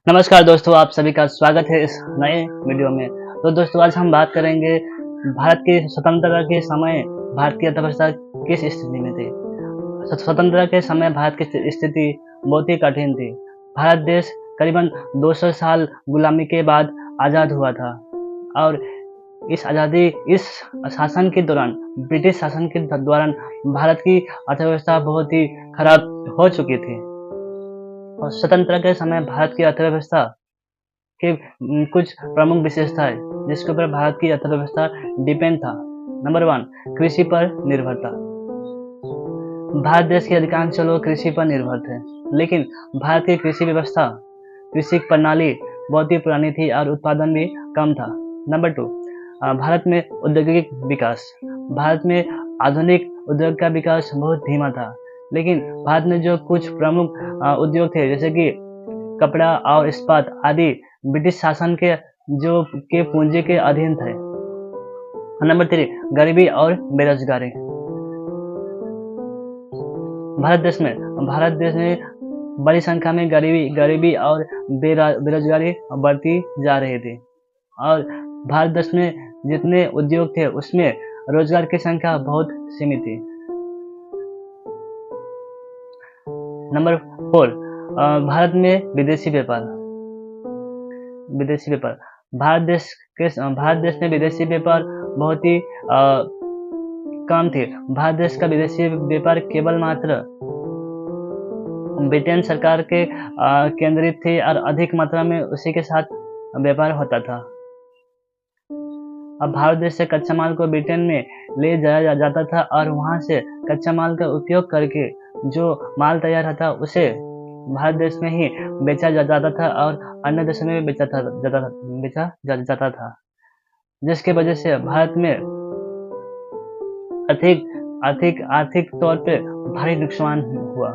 नमस्कार दोस्तों, आप सभी का स्वागत है इस नए वीडियो में। तो दोस्तों आज हम बात करेंगे भारत की स्वतंत्रता के समय भारत की अर्थव्यवस्था किस स्थिति में थी। स्वतंत्रता के समय भारत की स्थिति बहुत ही कठिन थी। भारत देश करीबन 200 साल गुलामी के बाद आज़ाद हुआ था और इस शासन के दौरान ब्रिटिश शासन के दौरान भारत की अर्थव्यवस्था बहुत ही खराब हो चुकी थी। और स्वतंत्रता के समय भारत की अर्थव्यवस्था के कुछ प्रमुख विशेषताएं जिसके ऊपर भारत की अर्थव्यवस्था डिपेंड था। नंबर 1, कृषि पर निर्भरता। भारत देश के अधिकांश लोग कृषि पर निर्भर थे, लेकिन भारत की कृषि व्यवस्था, कृषि प्रणाली बहुत ही पुरानी थी और उत्पादन भी कम था। नंबर 2, भारत में औद्योगिक विकास। भारत में आधुनिक उद्योग का विकास बहुत धीमा था, लेकिन भारत में जो कुछ प्रमुख उद्योग थे जैसे कि कपड़ा और इस्पात आदि ब्रिटिश शासन के पूंजी के अधीन थे। नंबर 3, गरीबी और बेरोजगारी। भारत देश में बड़ी संख्या में गरीबी और बेरोजगारी बढ़ती जा रही थी और भारत देश में जितने उद्योग थे उसमें रोजगार की संख्या बहुत सीमित थी। नंबर 4, भारत में विदेशी व्यापार। भारत देश में विदेशी व्यापार बहुत ही कम थे। भारत देश का विदेशी व्यापार केवल मात्र ब्रिटेन सरकार के केंद्रित थे और अधिक मात्रा में उसी के साथ व्यापार होता था। अब भारत देश से कच्चा माल को ब्रिटेन में ले जाया जाता था और वहां से कच्चा माल का उपयोग करके जो माल तैयार होता उसे भारत देश में ही बेचा जाता था और अन्य देशों में भी बेचा जाता था, जिसकी वजह से भारत में आर्थिक तौर पे भारी नुकसान हुआ।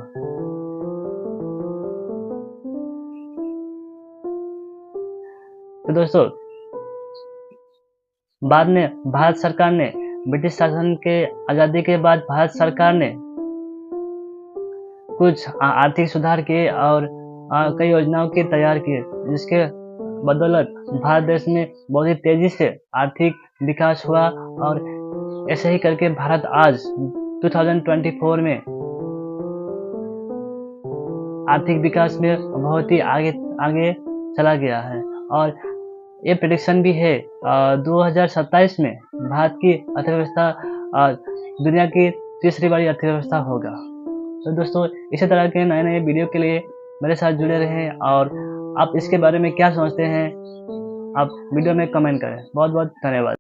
तो दोस्तों बाद में भारत सरकार ने ब्रिटिश शासन के आजादी के बाद भारत सरकार ने कुछ आर्थिक सुधार किए और कई योजनाओं की तैयार किए, जिसके बदौलत भारत देश में बहुत ही तेजी से आर्थिक विकास हुआ और ऐसे ही करके भारत आज 2024 में आर्थिक विकास में बहुत ही आगे चला गया है और ये प्रेडिक्शन भी है 2027 में भारत की अर्थव्यवस्था दुनिया की तीसरी बड़ी अर्थव्यवस्था होगा। तो दोस्तों इसी तरह के नए नए वीडियो के लिए मेरे साथ जुड़े रहें और आप इसके बारे में क्या सोचते हैं आप वीडियो में कमेंट करें। बहुत बहुत धन्यवाद।